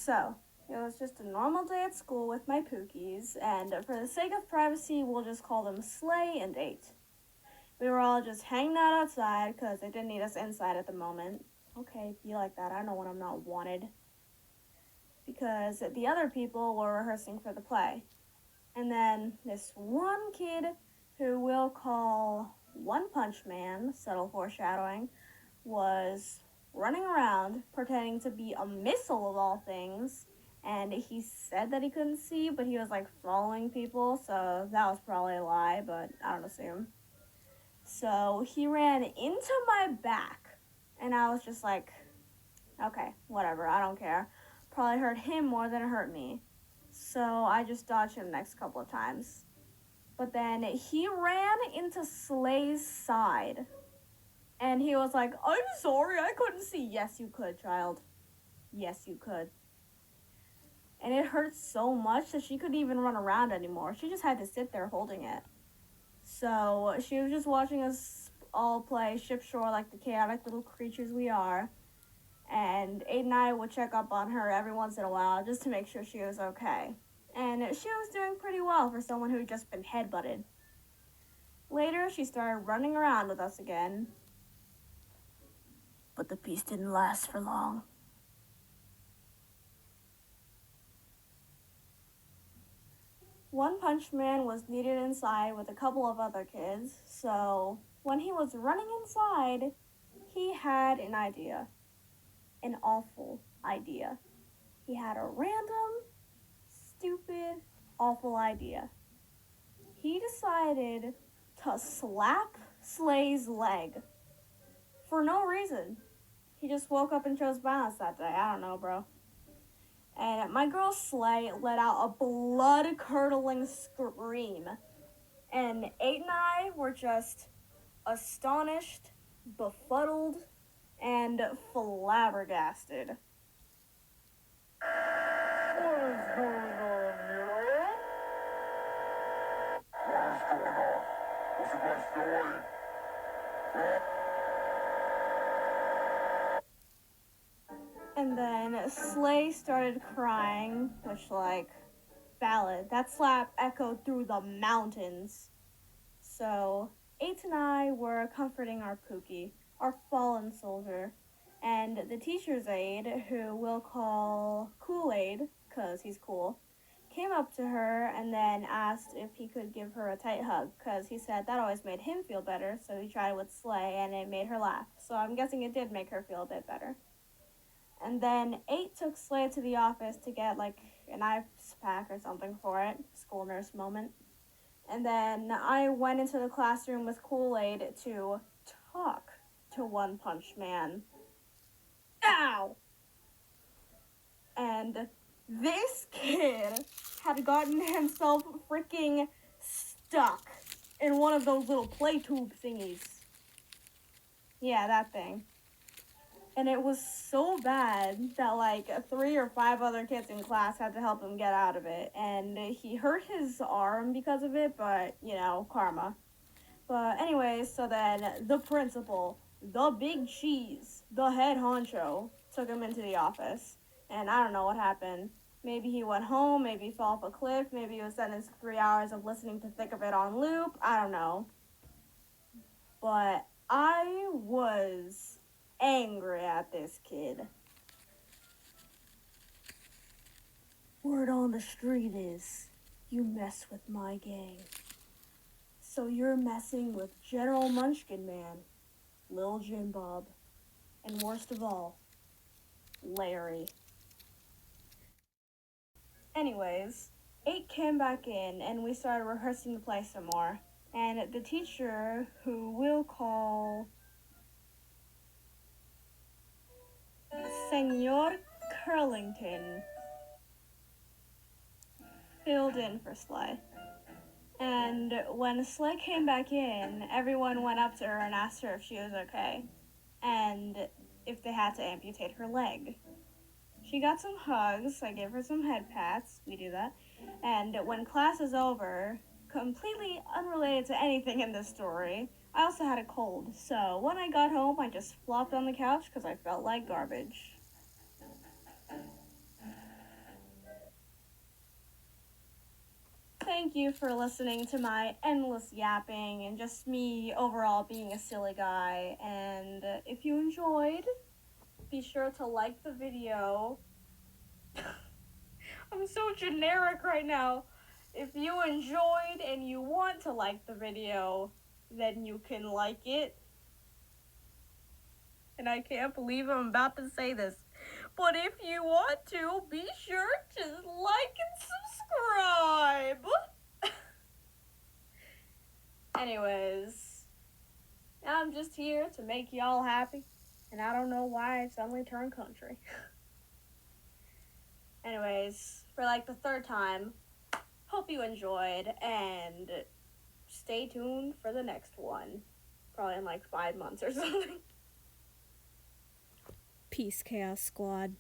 So, it was just a normal day at school with my Pookies, and for the sake of privacy, we'll just call them Slay and 8. We were all just hanging out outside because they didn't need us inside at the moment. Okay, be like that. I know when I'm not wanted. Because the other people were rehearsing for the play. And then this one kid, who we'll call One Punch Man, subtle foreshadowing, was running around pretending to be a missile of all things. And he said that he couldn't see, but he was like following people, so that was probably a lie, but I don't assume. So he ran into my back, and I was just like, okay, whatever, I don't care. Probably hurt him more than it hurt me. So I just dodged him the next couple of times. But then he ran into Slay's side. And he was like, I'm sorry, I couldn't see. Yes, you could, child. Yes, you could. And it hurt so much that she couldn't even run around anymore. She just had to sit there holding it. So she was just watching us all play Ship Shore like the chaotic little creatures we are. And Aiden and I would check up on her every once in a while just to make sure she was okay. And she was doing pretty well for someone who'd just been headbutted. Later, she started running around with us again. But the peace didn't last for long. One Punch Man was needed inside with a couple of other kids, so when he was running inside, he had an idea. An awful idea. He had a random, stupid, awful idea. He decided to slap Slay's leg. For no reason. He just woke up and chose violence that day. I don't know, bro. And my girl Slay let out a blood-curdling scream. And 8 and I were just astonished, befuddled, and flabbergasted. What is going on, Miro? What is going on? What's your story? And then Slay started crying, which, like, valid. That slap echoed through the mountains. So, 8 and I were comforting our Pookie, our fallen soldier, and the teacher's aide, who we'll call Kool-Aid, because he's cool, came up to her and then asked if he could give her a tight hug, because he said that always made him feel better, so he tried with Slay and it made her laugh. So I'm guessing it did make her feel a bit better. And then 8 took Slay to the office to get like an ice pack or something for it, school nurse moment. And then I went into the classroom with Kool-Aid to talk to One Punch Man. Ow! And this kid had gotten himself freaking stuck in one of those little play tube thingies. Yeah, that thing. And it was so bad that like 3 or 5 other kids in class had to help him get out of it. And he hurt his arm because of it, but, you know, karma. But anyways, so then the principal, the big cheese, the head honcho, took him into the office. And I don't know what happened. Maybe he went home, maybe he fell off a cliff, maybe he was sentenced to 3 hours of listening to Thick of It on loop. I don't know. But I was angry at this kid. Word on the street is, you mess with my gang. So you're messing with General Munchkin Man, Lil Jim Bob, and worst of all, Larry. Anyways, 8 came back in and we started rehearsing the play some more. And the teacher, who we'll call Senor Curlington, filled in for Slay. And when Slay came back in, everyone went up to her and asked her if she was okay, and if they had to amputate her leg. She got some hugs, I gave her some head pats, we do that, and when class is over, completely unrelated to anything in this story, I also had a cold, so when I got home, I just flopped on the couch because I felt like garbage. thank you for listening to my endless yapping and just me overall being a silly guy. And if you enjoyed, be sure to like the video. I'm so generic right now. If you enjoyed and you want to like the video, then you can like it. And I can't believe I'm about to say this. But if you want to, be sure to like and subscribe. Anyways, I'm just here to make y'all happy. And I don't know why I suddenly turned country. Anyways, for like the third time, hope you enjoyed and stay tuned for the next one. Probably in like 5 months or something. Peace, Chaos Squad.